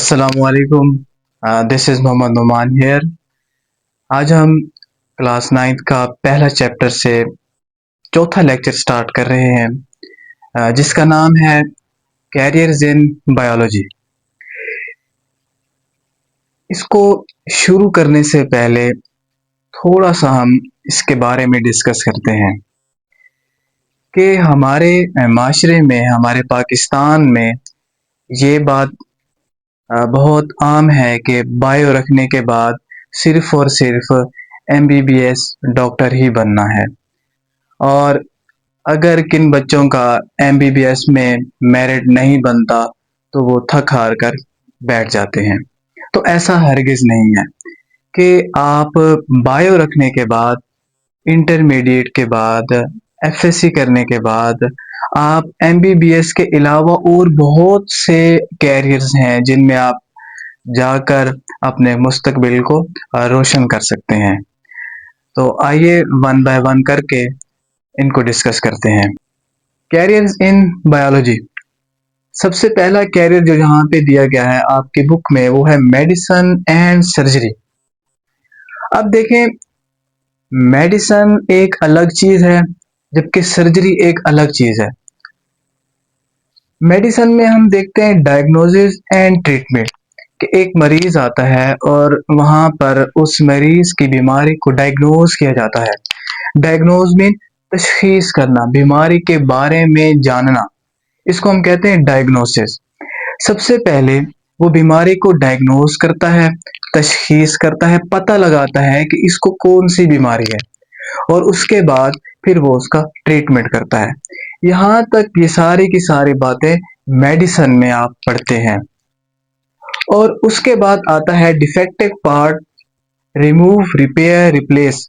अस्सलामुअलैकुम। This is Mohammad Numan here. आज हम क्लास 9th का पहला चैप्टर से चौथा लेक्चर स्टार्ट कर रहे हैं, जिसका नाम है कैरियर्स इन बायोलॉजी। इसको शुरू करने से पहले थोड़ा सा हम इसके बारे में डिस्कस करते हैं कि हमारे माशरे में, हमारे पाकिस्तान में ये बात बहुत आम है कि बायो रखने के बाद सिर्फ और सिर्फ MBBS डॉक्टर ही बनना है, और अगर किन बच्चों का MBBS में मेरिट नहीं बनता तो वो थक हार कर बैठ जाते हैं। तो ऐसा हरगिज नहीं है कि आप बायो रखने के बाद, इंटरमीडिएट के बाद, FSC करने के बाद आप MBBS के अलावा और बहुत से कैरियर्स हैं जिनमें आप जाकर अपने मुस्तकबिल को रोशन कर सकते हैं। तो आइए वन बाय वन करके इनको डिस्कस करते हैं। Carriers in biology. सबसे पहला कैरियर जो यहाँ पे दिया गया है आपकी बुक में, वो है मेडिसिन एंड सर्जरी। अब देखें, मेडिसिन एक अलग चीज है जबकि सर्जरी एक अलग चीज है। मेडिसिन में हम देखते हैं डायग्नोसिस एंड ट्रीटमेंट, कि एक मरीज आता है और वहां पर उस मरीज की बीमारी को डायग्नोज किया जाता है। डायग्नोज मीन तशखीस करना, बीमारी के बारे में जानना, इसको हम कहते हैं डायग्नोसिस। सबसे पहले वो बीमारी को डायग्नोज करता है, तशखीस करता है, पता लगाता है कि इसको कौन सी बीमारी है, और उसके बाद फिर वो उसका ट्रीटमेंट करता है। यहाँ तक ये सारी की सारी बातें मेडिसिन में आप पढ़ते हैं। और उसके बाद आता है defective part, remove, repair, replace.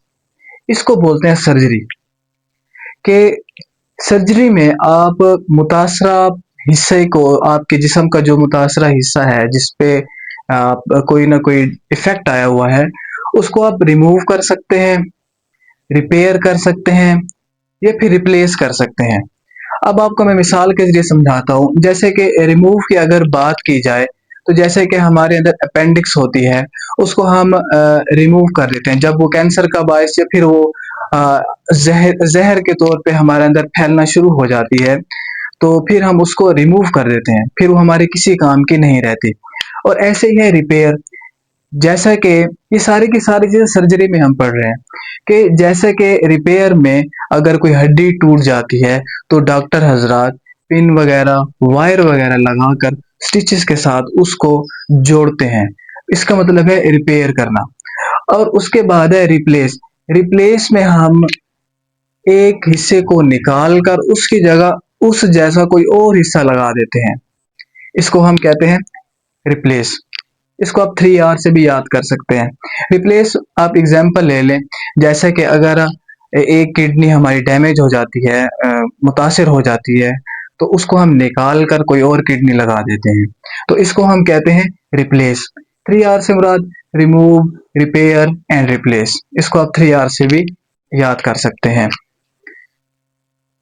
इसको बोलते हैं सर्जरी। के सर्जरी में आप मुतासरा हिस्से को, आपके जिस्म का जो मुतासरा हिस्सा है जिसपे कोई ना कोई इफेक्ट आया हुआ है, उसको आप रिमूव कर सकते हैं, रिपेयर कर सकते हैं, या फिर रिप्लेस कर सकते हैं। अब आपको मैं मिसाल के जरिए समझाता हूँ। जैसे कि रिमूव की अगर बात की जाए, तो जैसे कि हमारे अंदर अपेंडिक्स होती है, उसको हम रिमूव कर देते हैं जब वो कैंसर का बायस या फिर वो जहर के तौर पे हमारे अंदर फैलना शुरू हो जाती है, तो फिर हम उसको रिमूव कर देते हैं, फिर वो हमारे किसी काम की नहीं रहती। और ऐसे ही है रिपेयर। जैसा कि ये सारी की सारी चीजें सर्जरी में हम पढ़ रहे हैं, कि जैसे कि रिपेयर में अगर कोई हड्डी टूट जाती है तो डॉक्टर हजरात पिन वगैरह, वायर वगैरह लगाकर स्टिचेस के साथ उसको जोड़ते हैं। इसका मतलब है रिपेयर करना। और उसके बाद है रिप्लेस। रिप्लेस में हम एक हिस्से को निकाल कर उसकी जगह उस जैसा कोई और हिस्सा लगा देते हैं, इसको हम कहते हैं रिप्लेस। इसको आप 3R से भी याद कर सकते हैं। रिप्लेस, आप एग्जांपल ले लें, जैसे कि अगर एक किडनी हमारी डैमेज हो जाती है, मुतासिर हो जाती है, तो उसको हम निकाल कर कोई और किडनी लगा देते हैं, तो इसको हम कहते हैं रिप्लेस। 3R से मुराद रिमूव, रिपेयर एंड रिप्लेस। इसको आप 3R से भी याद कर सकते हैं।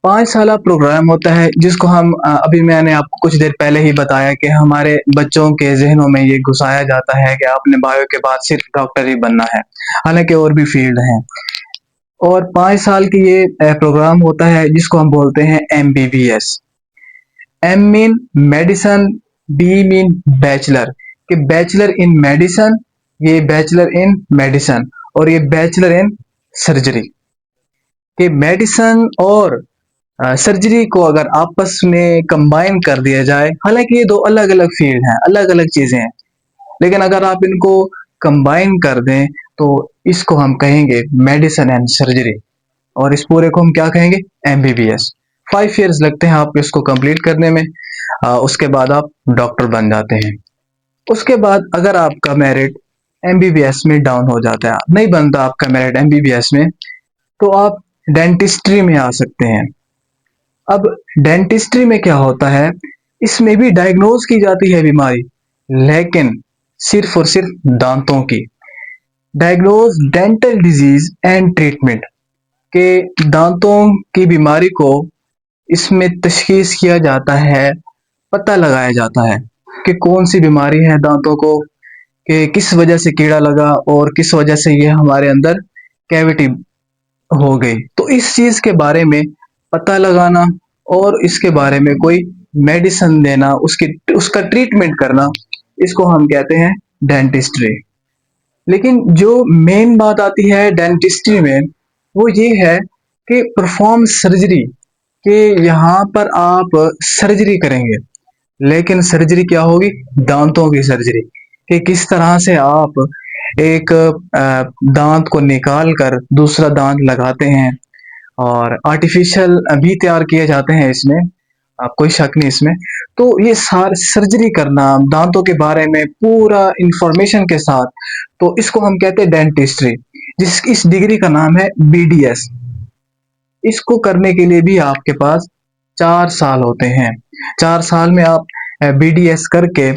5 साल प्रोग्राम होता है जिसको हम अभी मैंने आपको कुछ देर पहले ही बताया कि हमारे बच्चों के जहनों में ये घुसाया जाता है कि आपने बायो के बाद सिर्फ डॉक्टर ही बनना है, हालांकि और भी फील्ड हैं। और 5 साल की ये प्रोग्राम होता है जिसको हम बोलते हैं MBBS। M mean medicine, B mean bachelor, कि बैचलर इन मेडिसिन, ये बैचलर इन मेडिसिन, और ये बैचलर इन सर्जरी। कि मेडिसिन और सर्जरी को अगर आपस में कंबाइन कर दिया जाए, हालांकि ये दो अलग अलग फील्ड हैं, अलग अलग चीजें हैं, लेकिन अगर आप इनको कंबाइन कर दें तो इसको हम कहेंगे मेडिसिन एंड सर्जरी, और इस पूरे को हम क्या कहेंगे, MBBS। 5 इयर्स लगते हैं आपको इसको कंप्लीट करने में। उसके बाद आप डॉक्टर बन जाते हैं। उसके बाद अगर आपका मेरिट MBBS में डाउन हो जाता है, नहीं बनता आपका मेरिट MBBS में, तो आप डेंटिस्ट्री में आ सकते हैं। अब डेंटिस्ट्री में क्या होता है, इसमें भी डायग्नोज की जाती है बीमारी, लेकिन सिर्फ और सिर्फ दांतों की। Diagnose dental disease and treatment, के दांतों की बीमारी को इसमें तशखीस किया जाता है, पता लगाया जाता है। कि कौन सी बीमारी है दांतों को, कि किस वजह से कीड़ा लगा और किस वजह से ये हमारे अंदर कैविटी हो गई। तो इस चीज के बारे में पता लगाना और इसके बारे में कोई मेडिसिन देना, उसकी उसका ट्रीटमेंट करना, इसको हम कहते हैं डेंटिस्ट्री। लेकिन जो मेन बात आती है डेंटिस्ट्री में वो ये है कि परफॉर्म सर्जरी, कि यहाँ पर आप सर्जरी करेंगे। लेकिन सर्जरी क्या होगी? दांतों की सर्जरी, कि किस तरह से आप एक दांत को निकाल कर दूसरा दांत लगाते हैं, और आर्टिफिशियल भी तैयार किए जाते हैं इसमें, आप कोई शक नहीं इसमें। तो ये सार सर्जरी करना दांतों के बारे में पूरा इंफॉर्मेशन के साथ, तो इसको हम कहते हैं डेंटिस्ट्री। इस डिग्री का नाम है बीडीएस। इसको करने के लिए भी आपके पास 4 साल होते हैं। 4 साल में आप बीडीएस करके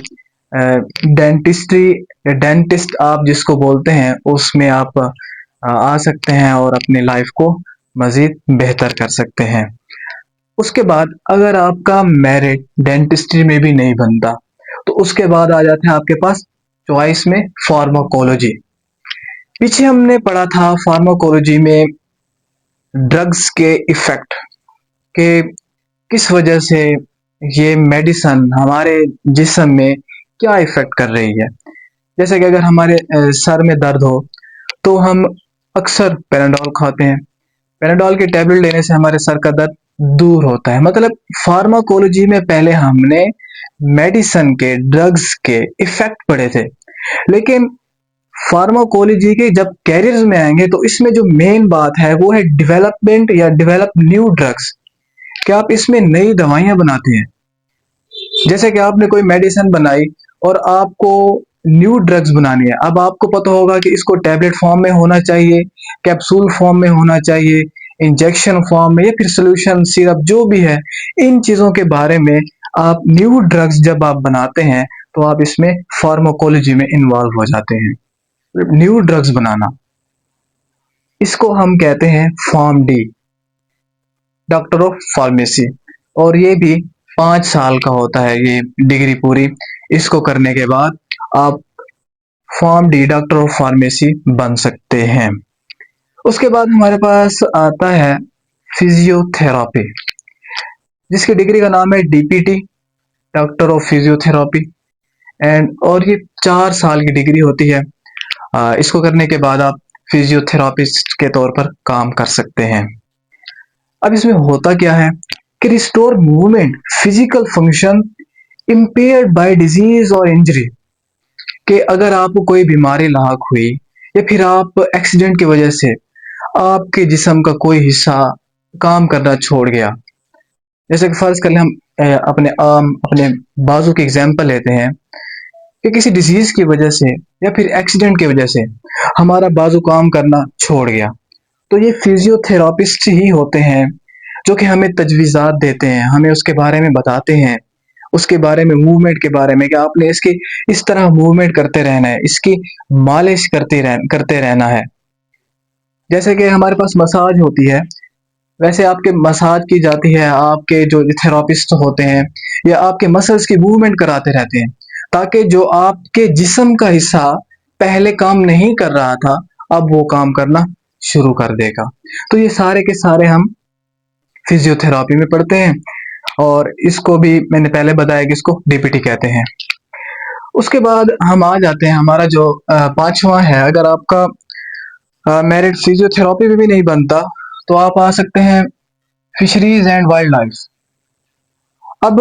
डेंटिस्ट्री, डेंटिस्ट आप जिसको बोलते हैं, उसमें आप आ सकते हैं और अपनी लाइफ को मजीद बेहतर कर सकते हैं। उसके बाद अगर आपका मेरिट डेंटिस्ट्री में भी नहीं बनता, तो उसके बाद आ जाते हैं आपके पास चॉइस में फार्माकोलॉजी। पीछे हमने पढ़ा था फार्माकोलॉजी में ड्रग्स के इफेक्ट, के किस वजह से ये मेडिसन हमारे जिस्म में क्या इफेक्ट कर रही है। जैसे कि अगर हमारे सर में दर्द हो तो हम अक्सर पैराडॉल खाते हैं। पैराडॉल की टेबलेट लेने से हमारे सर का दर्द दूर होता है। मतलब फार्माकोलॉजी में पहले हमने मेडिसन के, ड्रग्स के इफेक्ट पढ़े थे, लेकिन फार्माकोलॉजी के जब कैरियर्स में आएंगे तो इसमें जो मेन बात है वो है डेवलपमेंट या डेवलप न्यू ड्रग्स, कि आप इसमें नई दवाइयां बनाते हैं। जैसे कि आपने कोई मेडिसिन बनाई और आपको न्यू ड्रग्स बनानी है। अब आपको पता होगा कि इसको टैबलेट फॉर्म में होना चाहिए, कैप्सूल फॉर्म में होना चाहिए, इंजेक्शन फॉर्म में, या फिर सोल्यूशन सिरप, जो भी है। इन चीजों के बारे में आप न्यू ड्रग्स जब आप बनाते हैं तो आप इसमें फार्माकोलॉजी में इन्वॉल्व हो जाते हैं। न्यू ड्रग्स बनाना, इसको हम कहते हैं form D, doctor of pharmacy. और ये भी 5 साल का होता है ये डिग्री पूरी। इसको करने के बाद आप form D doctor of pharmacy बन सकते हैं। उसके बाद हमारे पास आता है फिजियोथेरापी, जिसकी डिग्री का नाम है डीपीटी, डॉक्टर ऑफ फिजियोथेरापी। और ये 4 साल की डिग्री होती है। इसको करने के बाद आप फिजियोथेरापिस्ट के तौर पर काम कर सकते हैं। अब इसमें होता क्या है कि restore movement, physical function impaired by disease और इंजरी, कि अगर आपको कोई बीमारी लाक हुई या फिर आप एक्सीडेंट की वजह से आपके जिस्म का कोई हिस्सा काम करना छोड़ गया। जैसे कि फर्ज कर लें हम अपने आर्म, अपने बाजू की एग्जांपल लेते हैं, कि किसी डिजीज की वजह से या फिर एक्सीडेंट की वजह से हमारा बाजू काम करना छोड़ गया, तो ये फिजियोथेरापिस्ट ही होते हैं जो कि हमें तजवीज़ात देते हैं, हमें उसके बारे में बताते हैं, उसके बारे में, मूवमेंट के बारे में, कि आपने इसकी इस तरह मूवमेंट करते रहना है, इसकी मालिश करते रहना है। जैसे कि हमारे पास मसाज होती है, वैसे आपके मसाज की जाती है, आपके जो थेरापिस्ट होते हैं या आपके मसल्स की मूवमेंट कराते रहते हैं, ताकि जो आपके जिस्म का हिस्सा पहले काम नहीं कर रहा था अब वो काम करना शुरू कर देगा। तो ये सारे के सारे हम फिजियोथेरापी में पढ़ते हैं, और इसको भी मैंने पहले बताया कि इसको डीपीटी कहते हैं। उसके बाद हम आ जाते हैं, हमारा जो 5वां है, अगर आपका मेरिट फिजियोथेरापी में भी नहीं बनता तो आप आ सकते हैं फिशरीज एंड वाइल्ड लाइफ। अब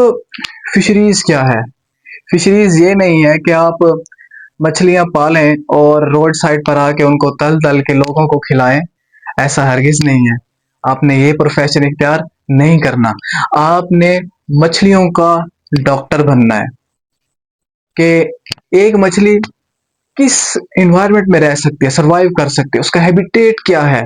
फिशरीज क्या है? फिशरीज ये नहीं है कि आप मछलियां पालें और रोड साइड पर आके उनको तल तल के लोगों को खिलाएं, ऐसा हरगिज नहीं है। आपने ये प्रोफेशन इख्तियार नहीं करना। आपने मछलियों का डॉक्टर बनना है, कि एक मछली किस इन्वायरमेंट में रह सकती है, सरवाइव कर सकती है, उसका हैबिटेट क्या है,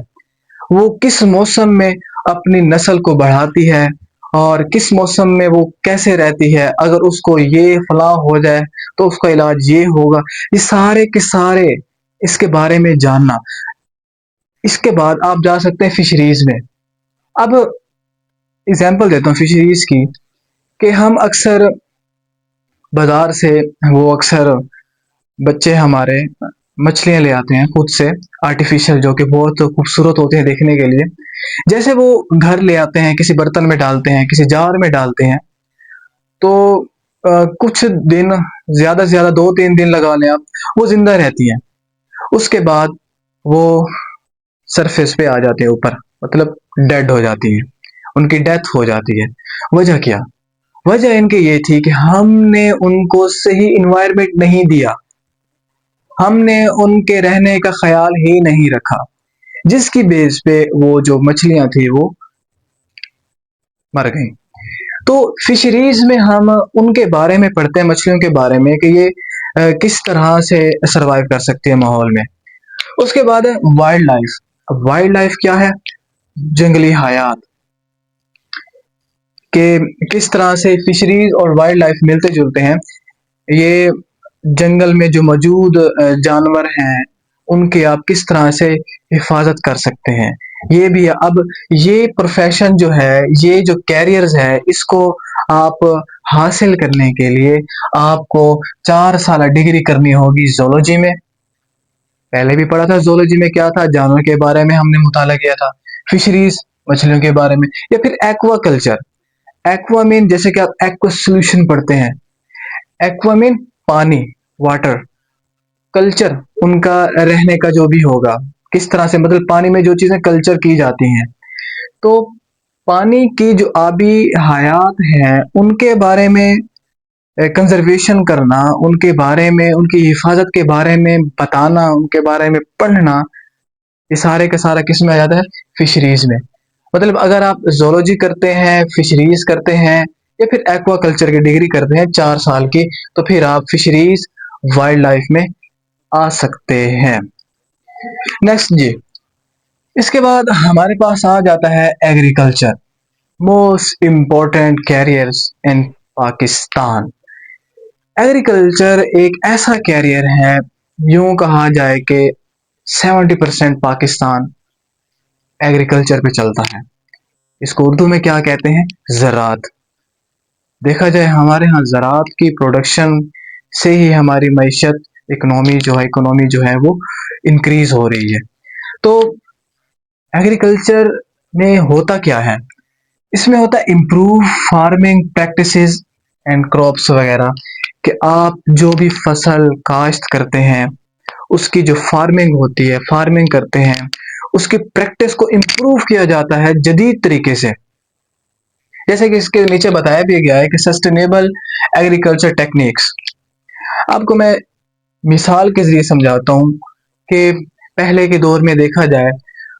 वो किस मौसम में अपनी नस्ल को बढ़ाती है, और किस मौसम में वो कैसे रहती है, अगर उसको ये फला हो जाए तो उसका इलाज ये होगा। ये सारे के सारे इसके बारे में जानना। इसके बाद आप जा सकते हैं फिशरीज में। अब एग्जांपल देता हूँ फिशरीज की, कि हम अक्सर बाजार से वो अक्सर बच्चे हमारे मछलियां ले आते हैं खुद से, आर्टिफिशियल, जो कि बहुत खूबसूरत होते हैं देखने के लिए। जैसे वो घर ले आते हैं, किसी बर्तन में डालते हैं, किसी जार में डालते हैं, तो कुछ दिन, ज्यादा से ज्यादा 2-3 दिन लगा लें आप, वो जिंदा रहती हैं। उसके बाद वो सरफेस पे आ जाते हैं ऊपर, मतलब डेड हो जाती है, उनकी डेथ हो जाती है। वजह क्या? वजह इनकी ये थी कि हमने उनको सही इन्वायरमेंट नहीं दिया, हमने उनके रहने का ख्याल ही नहीं रखा, जिसकी बेस पे वो जो मछलियां थी वो मर गई। तो फिशरीज में हम उनके बारे में पढ़ते हैं, मछलियों के बारे में, कि ये किस तरह से सरवाइव कर सकती है माहौल में। उसके बाद है वाइल्ड लाइफ। अब वाइल्ड लाइफ क्या है? जंगली हयात, के किस तरह से फिशरीज और वाइल्ड लाइफ मिलते जुलते हैं। ये जंगल में जो मौजूद जानवर हैं, उनके आप किस तरह से हिफाजत कर सकते हैं, ये भी है। अब ये प्रोफेशन जो है, ये जो कैरियर्स है, इसको आप हासिल करने के लिए आपको 4 साल डिग्री करनी होगी जूलॉजी में। पहले भी पढ़ा था जूलॉजी में क्या था, जानवर के बारे में हमने मुताला किया था, फिशरीज मछलियों के बारे में, या फिर एक्वा कल्चर। एक्वा मीन, जैसे कि आप एक्वा सोल्यूशन पढ़ते हैं, एक्वा मीन पानी, वाटर, कल्चर उनका रहने का जो भी होगा, किस तरह से, मतलब पानी में जो चीजें कल्चर की जाती हैं, तो पानी की जो आबी हयात हैं उनके बारे में कंजर्वेशन करना, उनके बारे में, उनकी हिफाजत के बारे में बताना, उनके बारे में पढ़ना, ये सारे का सारा किस में आ जाता है? फिशरीज में। मतलब अगर आप जोलॉजी करते हैं, फिशरीज करते हैं, या फिर एक्वा कल्चर की डिग्री करते हैं 4 साल की, तो फिर आप फिशरीज वाइल्ड लाइफ में आ सकते हैं। नेक्स्ट जी, इसके बाद हमारे पास आ जाता है एग्रीकल्चर, मोस्ट इम्पोर्टेंट कैरियर्स इन पाकिस्तान। एग्रीकल्चर एक ऐसा कैरियर है, यूं कहा जाए कि 70% पाकिस्तान एग्रीकल्चर पे चलता है। इसको उर्दू में क्या कहते हैं? ज़राअत। देखा जाए हमारे यहाँ ज़राअत की प्रोडक्शन से ही हमारी मईशत, इकोनॉमी जो है वो इंक्रीज हो रही है। तो एग्रीकल्चर में होता क्या है? इसमें होता है improve farming practices and crops वगैरह, कि आप जो भी फसल काश्त करते हैं, उसकी जो फार्मिंग होती है, फार्मिंग करते हैं, उसकी प्रैक्टिस को इम्प्रूव किया जाता है जदीद तरीके से। जैसे कि इसके नीचे बताया भी गया है कि सस्टेनेबल एग्रीकल्चर टेक्निक्स। आपको मैं मिसाल के जरिए समझाता हूँ कि पहले के दौर में देखा जाए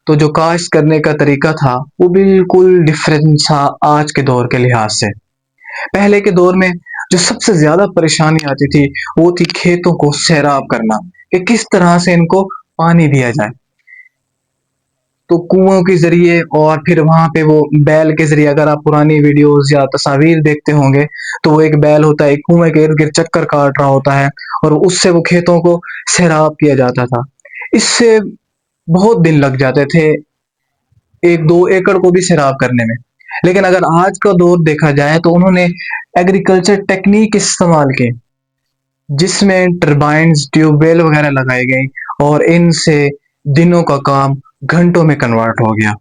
तो जो काश्त करने का तरीका था वो बिल्कुल डिफरेंट था आज के दौर के लिहाज से। पहले के दौर में जो सबसे ज्यादा परेशानी आती थी वो थी खेतों को सैराब करना, कि किस तरह से इनको पानी दिया जाए। तो कुओं के जरिए, और फिर वहां पे वो बैल के जरिए, अगर आप पुरानी वीडियोस या तस्वीर देखते होंगे तो वो एक बैल होता है, एक कुएं के इर्द गिर्द चक्कर काट रहा होता है, और उससे वो खेतों को सैराब किया जाता था। इससे बहुत दिन लग जाते थे 1-2 एकड़ को भी सैराब करने में। लेकिन अगर आज का दौर देखा जाए तो उन्होंने एग्रीकल्चर टेक्निक इस्तेमाल की, जिसमें टरबाइन्स, ट्यूबवेल वगैरह लगाई गई, और इनसे दिनों का काम घंटों में कन्वर्ट हो गया।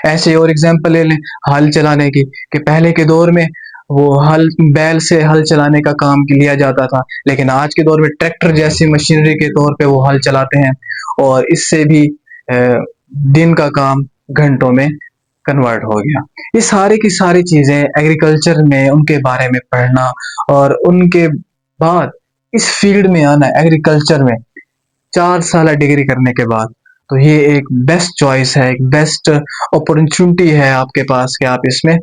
ऐसे और एग्जांपल ले लें हल चलाने की, कि पहले के दौर में वो हल, बैल से हल चलाने का काम लिया जाता था, लेकिन आज के दौर में ट्रैक्टर जैसी मशीनरी के तौर पे वो हल चलाते हैं, और इससे भी दिन का काम घंटों में कन्वर्ट हो गया। ये सारी की सारी चीजें एग्रीकल्चर में उनके बारे में पढ़ना, और उनके बाद इस फील्ड में आना, एग्रीकल्चर में 4 साल डिग्री करने के बाद, तो ये एक बेस्ट चॉइस है, एक बेस्ट अपॉर्चुनिटी है आपके पास कि आप इसमें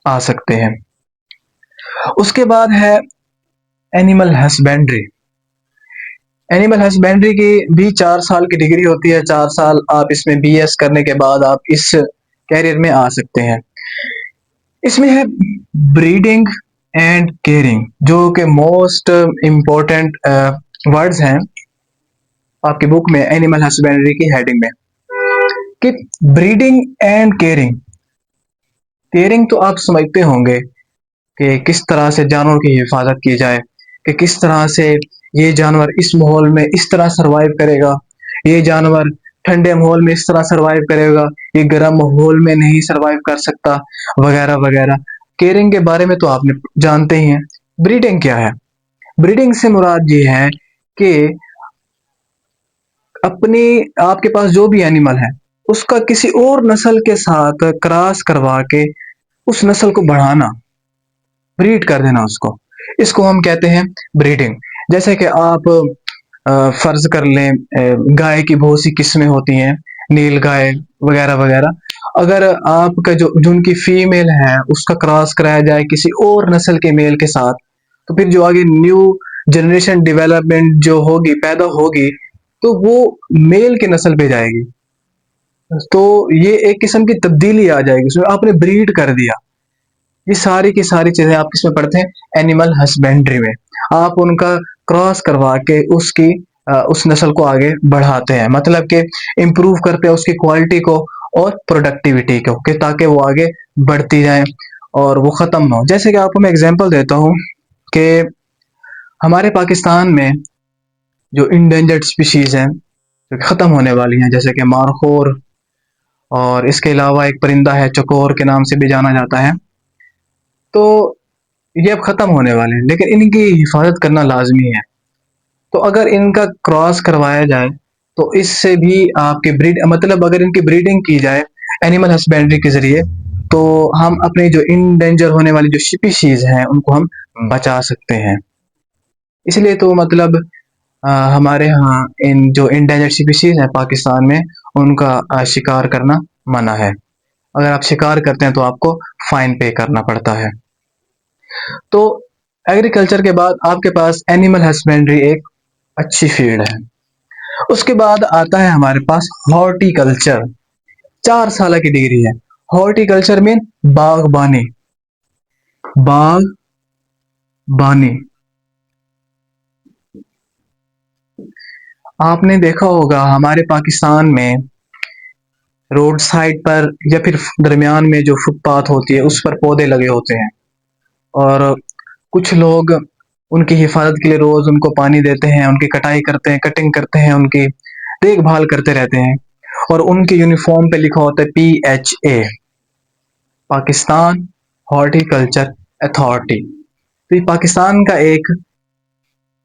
आ सकते हैं। उसके बाद है एनिमल हस्बेंड्री। एनिमल हस्बेंड्री की भी 4 साल की डिग्री होती है। 4 साल आप इसमें बीएस करने के बाद आप इस कैरियर में आ सकते हैं। इसमें है ब्रीडिंग एंड केयरिंग, जो कि मोस्ट इम्पोर्टेंट वर्ड्स हैं आपकी बुक में, एनिमल हस्बेंड्री की हेडिंग में, कि ब्रीडिंग एंड केयरिंग। केयरिंग तो आप समझते होंगे कि किस तरह से जानवरों की हिफाजत की जाए, कि किस तरह से ये जानवर इस माहौल में इस तरह सरवाइव करेगा, ये जानवर ठंडे माहौल में इस तरह सरवाइव करेगा, ये गर्म माहौल में नहीं सरवाइव कर सकता, वगैरह वगैरह। केयरिंग के बारे में तो आपने जानते ही हैं। ब्रीडिंग क्या है? ब्रीडिंग से मुराद ये है कि अपनी आपके पास जो भी एनिमल है उसका किसी और नस्ल के साथ क्रॉस करवा के उस नस्ल को बढ़ाना, ब्रीड कर देना उसको, इसको हम कहते हैं ब्रीडिंग। जैसे कि आप फर्ज कर लें, गाय की बहुत सी किस्में होती हैं, नील गाय वगैरह वगैरह। अगर आपका जो उनकी फीमेल है उसका क्रॉस कराया जाए किसी और नस्ल के मेल के साथ, तो फिर जो आगे न्यू जनरेशन डेवलपमेंट जो होगी, पैदा होगी, तो वो मेल के नस्ल पे जाएगी। तो ये एक किस्म की तब्दीली आ जाएगी, उसमें आपने ब्रीड कर दिया। ये सारी की सारी चीजें आप किसमें पढ़ते हैं? एनिमल हस्बेंड्री में। आप उनका क्रॉस करवा के उसकी उस नस्ल को आगे बढ़ाते हैं, मतलब कि इम्प्रूव करते हैं उसकी क्वालिटी को और प्रोडक्टिविटी को, कि ताकि वो आगे बढ़ती जाए और वो खत्म ना हो। जैसे कि आपको मैं एग्जांपल देता हूँ कि हमारे पाकिस्तान में जो इंडेंजर्ड स्पीशीज हैं, जो खत्म होने वाली हैं, जैसे कि मारखोर, और इसके अलावा एक परिंदा है चकोर के नाम से भी जाना जाता है, तो ये अब खत्म होने वाले हैं, लेकिन इनकी हिफाजत करना लाजमी है। तो अगर इनका क्रॉस करवाया जाए तो इससे भी आपके ब्रीड, मतलब अगर इनकी ब्रीडिंग की जाए एनिमल हस्बेंड्री के जरिए, तो हम अपने जो इंडेंजर होने वाली जो स्पीशीज हैं उनको हम बचा सकते हैं। इसलिए तो मतलब हमारे यहाँ इन जो इंडेंजर्ड स्पीशीज हैं पाकिस्तान में, उनका शिकार करना मना है। अगर आप शिकार करते हैं तो आपको फाइन पे करना पड़ता है। तो एग्रीकल्चर के बाद आपके पास एनिमल हस्बेंड्री एक अच्छी फील्ड है। उसके बाद आता है हमारे पास हॉर्टिकल्चर। 4 साल की डिग्री है। हॉर्टिकल्चर में बागबानी, बागबानी। आपने देखा होगा हमारे पाकिस्तान में रोड साइड पर या फिर दरमियान में जो फुटपाथ होती है उस पर पौधे लगे होते हैं, और कुछ लोग उनकी हिफाजत के लिए रोज उनको पानी देते हैं, उनकी कटाई करते हैं, कटिंग करते हैं, उनकी देखभाल करते रहते हैं, और उनके यूनिफॉर्म पे लिखा होता है PHA, पाकिस्तान हॉर्टिकल्चर अथॉरिटी। तो ये पाकिस्तान का एक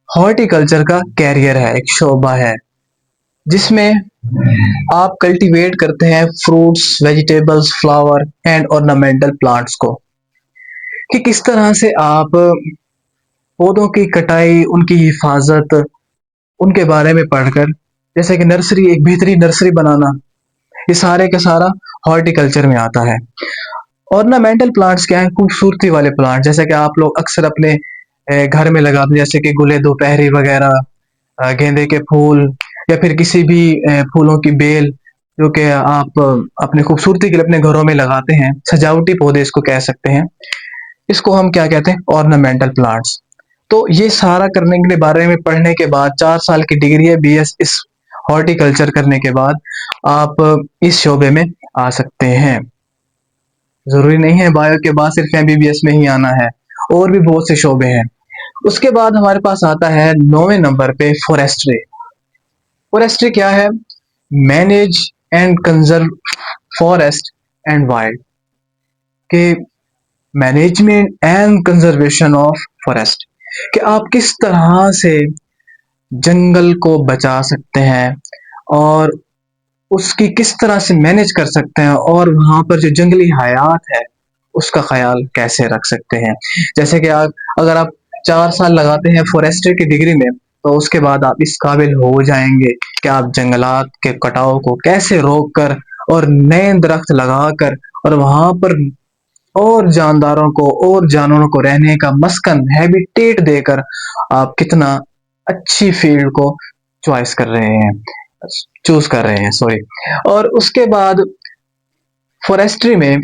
हॉर्टिकल्चर का कैरियर है, एक शोबा है, जिसमें आप कल्टीवेट करते हैं fruits, vegetables, flower and ornamental plants को, कि किस तरह से आप पौधों की कटाई, उनकी हिफाजत, उनके बारे में पढ़कर, जैसे कि नर्सरी, एक बेहतरीन नर्सरी बनाना, ये सारे का सारा हॉर्टिकल्चर में आता है। ऑर्नामेंटल प्लांट्स क्या है? खूबसूरती वाले प्लांट, जैसे कि आप लोग अक्सर अपने घर में लगाते हैं, जैसे कि गुले दोपहरी वगैरह, गेंदे के फूल, या फिर किसी भी फूलों की बेल, जो कि आप अपने खूबसूरती के लिए अपने घरों में लगाते हैं, सजावटी पौधे इसको कह सकते हैं। इसको हम क्या कहते हैं? Ornamental plants. तो ये सारा करने के बारे में पढ़ने के बाद 4 साल की डिग्री है BS इस हॉर्टिकल्चर करने के बाद आप इस शोबे में आ सकते हैं। जरूरी नहीं है बायो के बाद सिर्फ MBBS में ही आना है, और भी बहुत से शोबे हैं। उसके बाद हमारे पास आता है 9वें नंबर पे फॉरेस्ट्री। फॉरेस्ट्री क्या है? Manage and conserve forest and wild, के management and conservation of forest, कि आप किस तरह से जंगल को बचा सकते हैं और उसकी किस तरह से मैनेज कर सकते हैं, और वहां पर जो जंगली हयात है उसका ख्याल कैसे रख सकते हैं। जैसे कि अगर आप 4 साल लगाते हैं फॉरेस्ट्री की डिग्री में, तो उसके बाद आप इस काबिल हो जाएंगे कि आप जंगलात के कटाव को कैसे रोक कर और नए दरख्त लगाकर और वहां पर और जानदारों को और जानवरों को रहने का मस्कन, हैबिटेट देकर आप कितना अच्छी फील्ड को चॉइस कर रहे हैं, चूज कर रहे हैं, सॉरी। और उसके बाद फॉरेस्ट्री में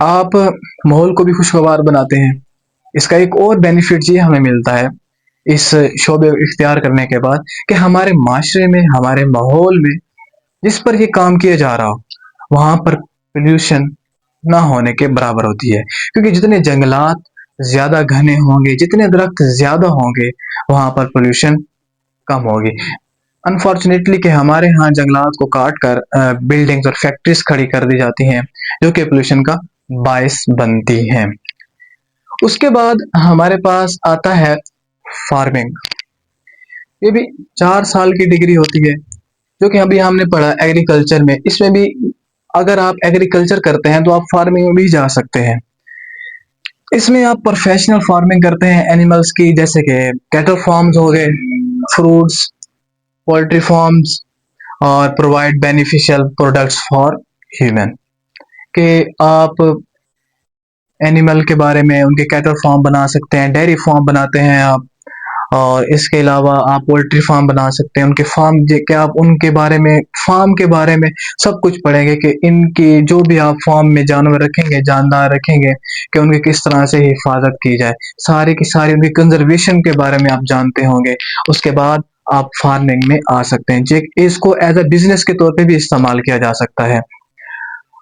आप माहौल को भी खुशगवार बनाते हैं। इसका एक और बेनिफिट ये हमें मिलता है इस शोबे इख्तियार करने के बाद, कि हमारे माशरे में, हमारे माहौल में जिस पर ये काम किया जा रहा हो, वहां पर पोल्यूशन ना होने के बराबर होती है, क्योंकि जितने जंगलात ज्यादा घने होंगे, जितने दरख्त ज्यादा होंगे, वहां पर पोल्यूशन कम होगी। अनफॉर्चुनेटली कि हमारे यहाँ जंगलात को काट कर बिल्डिंग्स और फैक्ट्रीज खड़ी कर दी जाती हैं, जो कि पोल्यूशन का बायस बनती हैं। उसके बाद हमारे पास आता है फार्मिंग। ये भी 4 साल की डिग्री होती है, जो कि अभी हमने पढ़ा एग्रीकल्चर में। इसमें भी अगर आप एग्रीकल्चर करते हैं तो आप फार्मिंग में भी जा सकते हैं। इसमें आप प्रोफेशनल फार्मिंग करते हैं एनिमल्स की, जैसे कि कैटल फार्म्स हो गए, फ्रूट्स, पोल्ट्री फार्म्स, और provide beneficial products for human. कि आप एनिमल के बारे में उनके कैटल फार्म बना सकते हैं, डेयरी फार्म बनाते हैं आप, और इसके अलावा आप पोल्ट्री फार्म बना सकते हैं। उनके फार्म क्या आप उनके बारे में, फार्म के बारे में सब कुछ पढ़ेंगे कि इनकी जो भी आप फार्म में जानवर रखेंगे, जानदार रखेंगे, कि उनकी किस तरह से हिफाजत की जाए, सारी की सारी उनकी कंजर्वेशन के बारे में आप जानते होंगे। उसके बाद आप फार्मिंग में आ सकते हैं। इसको एज अ बिजनेस के तौर पे भी इस्तेमाल किया जा सकता है।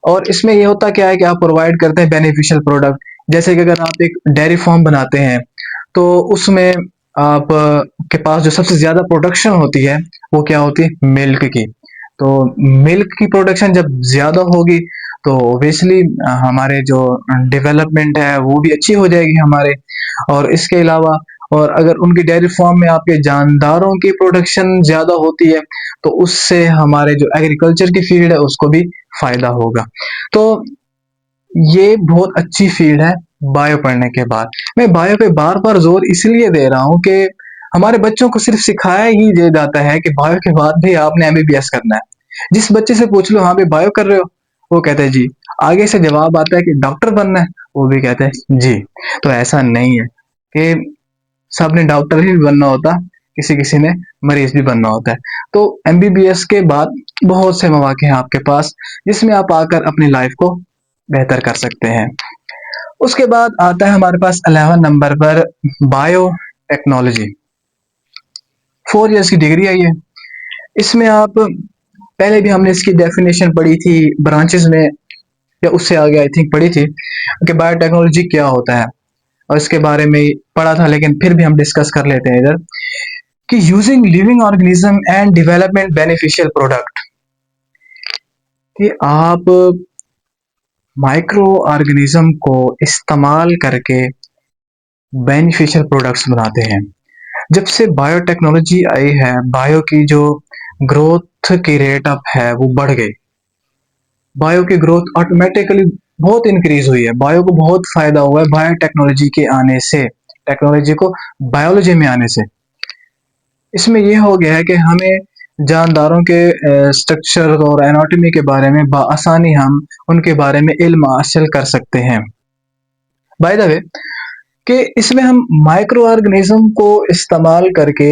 और इसमें ये होता क्या है कि आप प्रोवाइड करते हैं बेनिफिशियल प्रोडक्ट। जैसे कि अगर आप एक डेयरी फार्म बनाते हैं तो उसमें आप के पास जो सबसे ज्यादा प्रोडक्शन होती है वो क्या होती है, मिल्क की। तो मिल्क की प्रोडक्शन जब ज्यादा होगी तो ओबियसली हमारे जो डेवलपमेंट है वो भी अच्छी हो जाएगी हमारे। और इसके अलावा, और अगर उनकी डेयरी फार्म में आपके जानदारों की प्रोडक्शन ज्यादा होती है तो उससे हमारे जो एग्रीकल्चर की फील्ड है उसको भी फायदा होगा। तो ये बहुत अच्छी फील्ड है बायो पढ़ने के बाद। मैं बायो पे बार बार जोर इसलिए दे रहा हूँ कि हमारे बच्चों को सिर्फ सिखाया ही दे जाता है कि बायो के बाद भी आपने एमबीबीएस करना है। जिस बच्चे से पूछ लो हाँ भाई बायो कर रहे हो, वो कहते हैं जी। आगे से जवाब आता है कि डॉक्टर बनना है, वो भी कहते हैं जी। तो ऐसा नहीं है कि सबने डॉक्टर ही बनना होता, किसी किसी ने मरीज भी बनना होता है। तो एमबीबीएस के बाद बहुत से मौके हैं आपके पास, जिसमें आप आकर अपनी लाइफ को बेहतर कर सकते हैं। उसके बाद आता है हमारे पास 11 नंबर पर बायो टेक्नोलॉजी। 4 इयर्स की डिग्री है ये। इसमें आप, पहले भी हमने इसकी डेफिनेशन पढ़ी थी ब्रांचेस में, या उससे आगे आई थिंक पढ़ी थी कि बायोटेक्नोलॉजी क्या होता है, और इसके बारे में पढ़ा था, लेकिन फिर भी हम डिस्कस कर लेते हैं इधर। कि using living organism and development beneficial product, कि आप माइक्रो ऑर्गेनिज्म को इस्तेमाल करके बेनिफिशियल प्रोडक्ट्स बनाते हैं। जब से बायोटेक्नोलॉजी आई है, बायो की जो ग्रोथ की रेट अप है वो बढ़ गई। बायो की ग्रोथ ऑटोमेटिकली बहुत इंक्रीज हुई है। बायो को बहुत फायदा हुआ है बायोटेक्नोलॉजी के आने से, टेक्नोलॉजी को बायोलॉजी में आने से। इसमें यह हो गया है कि हमें जानदारों के स्ट्रक्चर और एनाटॉमी के बारे में आसानी हम उनके बारे में इल्म हासिल कर सकते हैं। बाय द वे, कि इसमें हम माइक्रो ऑर्गेनिज्म को इस्तेमाल करके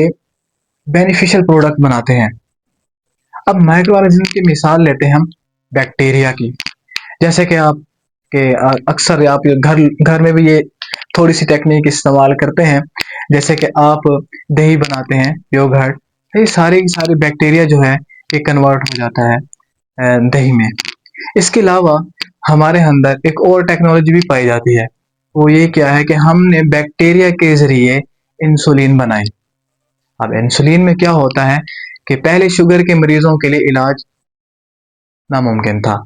बेनिफिशियल प्रोडक्ट बनाते हैं। अब माइक्रो ऑर्गेनिज्म की मिसाल लेते हैं हम बैक्टीरिया की। जैसे कि आप के अक्सर आप घर घर में भी ये थोड़ी सी टेक्निक इस्तेमाल करते हैं। जैसे कि आप दही बनाते हैं, योगर्ट, ये सारे सारे बैक्टीरिया जो है ये कन्वर्ट हो जाता है दही में। इसके अलावा हमारे अंदर एक और टेक्नोलॉजी भी पाई जाती है। वो ये क्या है कि हमने बैक्टीरिया के जरिए इंसुलिन बनाई। अब इंसुलिन में क्या होता है कि पहले शुगर के मरीजों के लिए इलाज नामुमकिन था,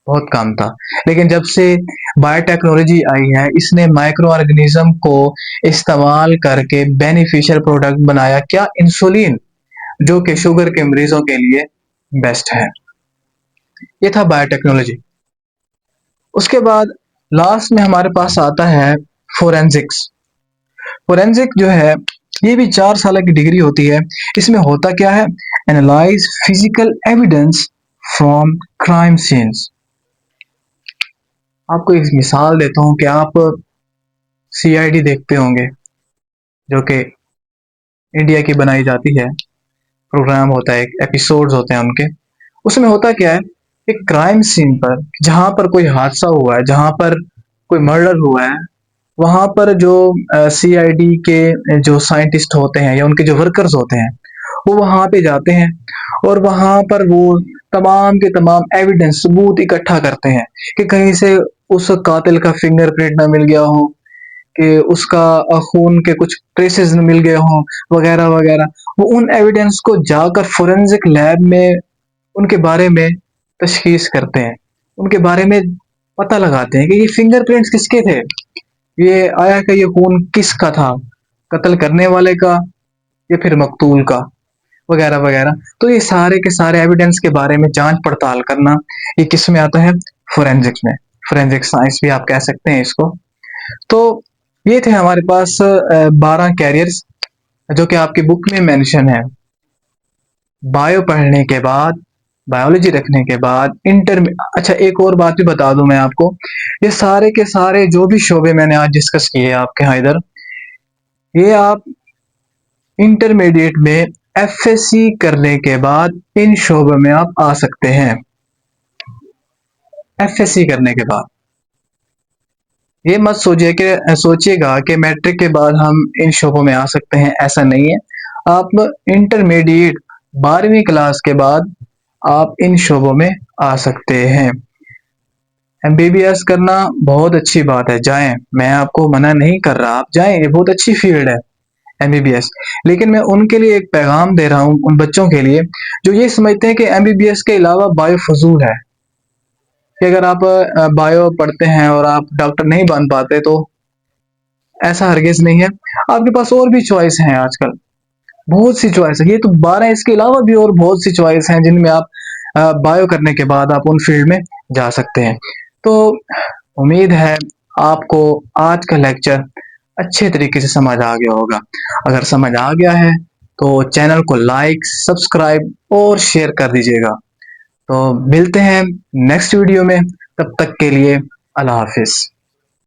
बहुत कम था। लेकिन जब से बायोटेक्नोलॉजी आई है, इसने माइक्रो ऑर्गेनिज्म को इस्तेमाल करके बेनिफिशियल प्रोडक्ट बनाया, क्या, इंसुलिन, जो कि शुगर के मरीजों के लिए बेस्ट है। ये था बायोटेक्नोलॉजी। उसके बाद लास्ट में हमारे पास आता है फोरेंसिक्स। फोरेंसिक जो है ये भी 4 साल की डिग्री होती है। इसमें होता क्या है, analyse physical evidence from crime scenes. आपको एक मिसाल देता हूँ कि आप सीआईडी देखते होंगे, जो कि इंडिया की बनाई जाती है, प्रोग्राम होता है, एपिसोड्स होते हैं उनके। उसमें होता क्या है, एक क्राइम सीन पर, जहां पर कोई हादसा हुआ है, जहां पर कोई मर्डर हुआ है, वहां पर जो सीआईडी के जो साइंटिस्ट होते हैं या उनके जो वर्कर्स होते हैं, वो वहां पे जाते हैं और वहां पर वो तमाम के तमाम एविडेंस, सबूत इकट्ठा करते हैं कि कहीं से उस कातिल का फिंगरप्रिंट ना मिल गया हो, कि उसका खून के कुछ ट्रेसेस मिल गए हों, वगैरह वगैरह। वो उन एविडेंस को जाकर फोरेंसिक लैब में उनके बारे में तशखीस करते हैं, उनके बारे में पता लगाते हैं कि ये फिंगरप्रिंट्स किसके थे, ये आया कि ये खून किसका था, कत्ल करने वाले का या फिर मकतूल का, वगैरह वगैरह। तो ये सारे के सारे एविडेंस के बारे में जांच पड़ताल करना, ये किस में आता है? फोरेंसिक्स में, फोरेंसिक साइंस भी आप कह सकते हैं इसको। तो ये थे हमारे पास 12 कैरियर्स जो कि आपकी बुक में मेंशन है। बायो पढ़ने के बाद, बायोलॉजी रखने के बाद अच्छा एक और बात भी बता दूं मैं आपको, ये सारे के सारे जो भी शोबे मैंने आज डिस्कस किए आपके यहाँ इधर, ये आप इंटरमीडिएट में एफएससी करने के बाद इन शोबों में आप आ सकते हैं। एफएससी करने के बाद ये मत सोचिएगा कि मैट्रिक के बाद हम इन शोबों में आ सकते हैं, ऐसा नहीं है। आप इंटरमीडिएट 12वीं क्लास के बाद आप इन शोबों में आ सकते हैं। एमबीबीएस करना बहुत अच्छी बात है, जाएं, मैं आपको मना नहीं कर रहा, आप जाएं, ये बहुत अच्छी फील्ड है एमबीबीएस। लेकिन मैं उनके लिए एक पैगाम दे रहा हूं, उन बच्चों के लिए जो ये समझते हैं कि एमबीबीएस के अलावा बायो फजूल है, कि अगर आप बायो पढ़ते हैं और आप डॉक्टर नहीं बन पाते तो ऐसा हरगिज नहीं है। आपके पास और भी चॉइस हैं आजकल, बहुत सी चॉइस है, ये तो 12, इसके अलावा भी और बहुत सी चॉइस हैं जिनमें आप बायो करने के बाद आप उन फील्ड में जा सकते हैं। तो उम्मीद है आपको आज का लेक्चर अच्छे तरीके से समझ आ गया होगा। अगर समझ आ गया है तो चैनल को लाइक, सब्सक्राइब और शेयर कर दीजिएगा। तो मिलते हैं नेक्स्ट वीडियो में, तब तक के लिए अल्लाह हाफिज।